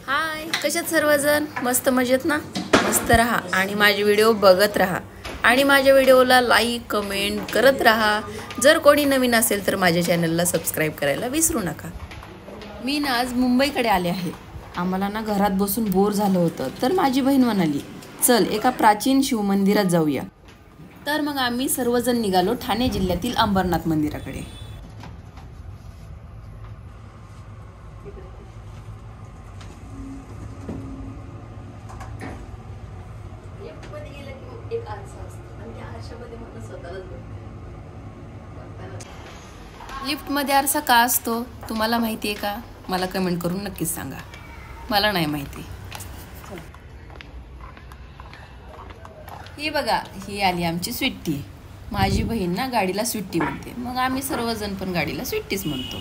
हाय, कशात सर्वजण मस्त मजेत ना? मस्त राहा आणि माझे व्हिडिओ बघत राहा आणि माझ्या व्हिडिओला लाईक कमेंट करत राहा. जर कोणी नवीन असेल तर माझ्या चॅनलला सबस्क्राईब करायला विसरू नका. मी ना आज मुंबईकडे आले आहे. आम्हाला ना घरात बसून बोर झालं होतं, तर माझी बहीण म्हणाली चल एका प्राचीन शिवमंदिरात जाऊया. तर मग आम्ही सर्वजण निघालो ठाणे जिल्ह्यातील अंबरनाथ मंदिराकडे. लिफ्टमध्ये आरसा का असतो तुम्हाला माहिती आहे का? मला कमेंट करून नक्कीच सांगा, मला नाही माहिती. ही बघा, ही आली आमची स्वीट्टी. माझी बहीण ना गाडीला स्वीट्टी म्हणते, मग आम्ही सर्वजण पण गाडीला स्वीट्टीच म्हणतो.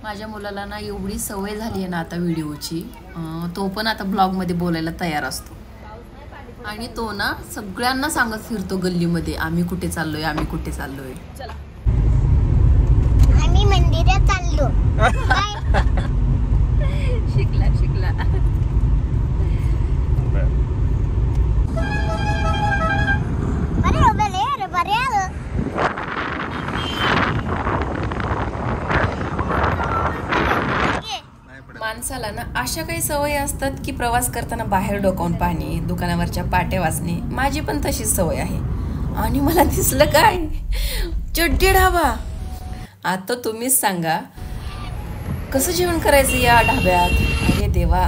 माझ्या मुलाला ना एवढी सवय झाली आहे ना आता व्हिडिओची, तो पण आता ब्लॉगमध्ये बोलायला तयार असतो आणि तो ना सगळ्यांना सांगत फिरतो गल्लीमध्ये आम्ही कुठे चाललोय, आम्ही कुठे चाललोय. आम्ही मंदिरात चाललो. शिकला शिकला. माणसाला ना अशा काही सवयी असतात की प्रवास करताना बाहेर डोकावून पाहणे, दुकानावरच्या पाट्या वाचणे. माझी पण तशीच सवय आहे. आणि मला दिसलं काय, चड्डी ढाबा. आता तुम्हीच सांगा कसं जेवण करायचं या ढाब्यात. अरे देवा,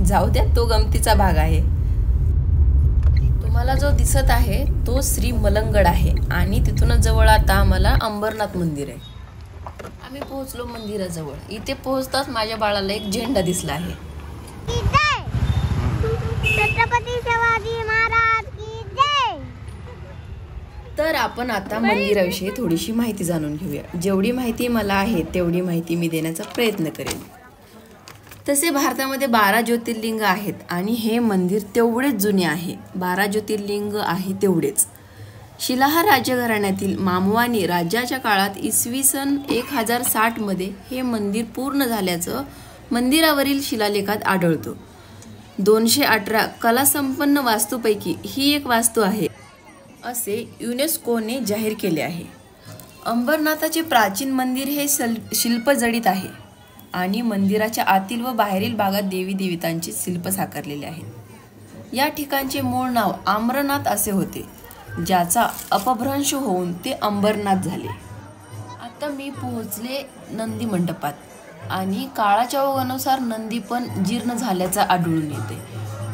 जाऊ द्या, तो गमतीचा भाग आहे. तुम्हाला जो दिसत आहे तो श्री मलंगड आहे आणि तिथूनच जवळ आता आम्हाला अंबरनाथ मंदिर आहे. आम्ही पोहोचलो मंदिराजवळ. इथे पोहोचताच माझ्या बाळाला एक झेंडा दिसला आहे. छत्रपती शिवाजी महाराज की जय. तर आपण आता मंदिराविषयी थोडीशी माहिती जाणून घेऊया. जेवढी माहिती मला आहे तेवढी माहिती मी देण्याचा प्रयत्न करेन. तसे भारतामध्ये 12 ज्योतिर्लिंग आहेत आणि हे मंदिर तेवढेच जुने आहे. 12 ज्योतिर्लिंग आहे तेवढेच. शिलाहार राज्यघराण्यातील मामवानी राज्याच्या काळात इसवी सन 1060 मध्ये हे मंदिर पूर्ण झाल्याचं मंदिरावरील शिलालेखात आढळतो. 218 कलासंपन्न वास्तूपैकी ही एक वास्तू आहे असे युनेस्कोने जाहीर केले आहे. अंबरनाथाचे प्राचीन मंदिर हे शिल्पजडित आहे आणि मंदिराच्या आतील व बाहेरील भागात देवी देवतांचे शिल्प साकारलेले आहेत. या ठिकाणचे मूळ नाव आम्रनाथ असे होते, ज्याचा अपभ्रंश होऊन ते अंबरनाथ झाले. आता मी पोहोचले नंदी मंडपात आणि काळाच्या ओघानुसार नंदी पण जीर्ण झाल्याचा आढळून येते.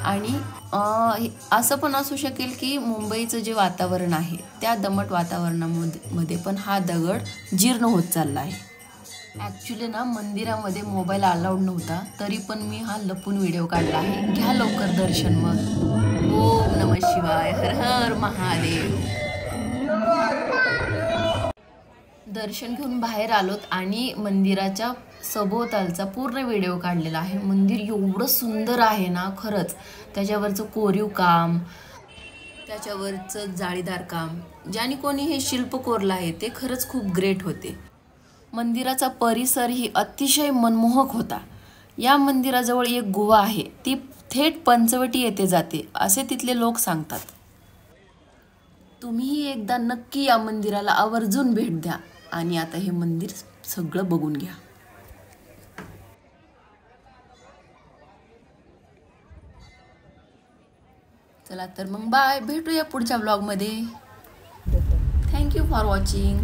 आणि असं पण असू शकेल की मुंबईचं जे वातावरण आहे त्या दमट वातावरणामध्ये पण हा दगड जीर्ण होत चालला आहे. ॲक्च्युली ना मंदिरामध्ये मोबाईल अलाउड नव्हता, तरी पण मी हा लपून व्हिडिओ काढला आहे. घ्या लवकर दर्शन. मग ओम नमः शिवाय, हर हर महादेव. दर्शन घेऊन बाहेर आलोत आणि मंदिराच्या सभोवतालचा पूर्ण व्हिडिओ काढलेला आहे. मंदिर एवढं सुंदर आहे ना खरंच. त्याच्यावरचं कोरीव काम, त्याच्यावरचं जाळीदार काम, ज्याने कोणी हे शिल्प कोरलं आहे ते खरंच खूप ग्रेट होते. मंदिराचा परिसरही अतिशय मनमोहक होता. या मंदिराजवळ एक गुहा आहे, ती थेट पंचवटी येथे जाते असे तिथले लोक सांगतात. तुम्हीही एकदा नक्की या मंदिराला आवर्जून भेट द्या आणि आता हे मंदिर सगळं बघून घ्या. चला तर मग बाय, भेटूया पुढच्या ब्लॉगमध्ये. Thank you for watching.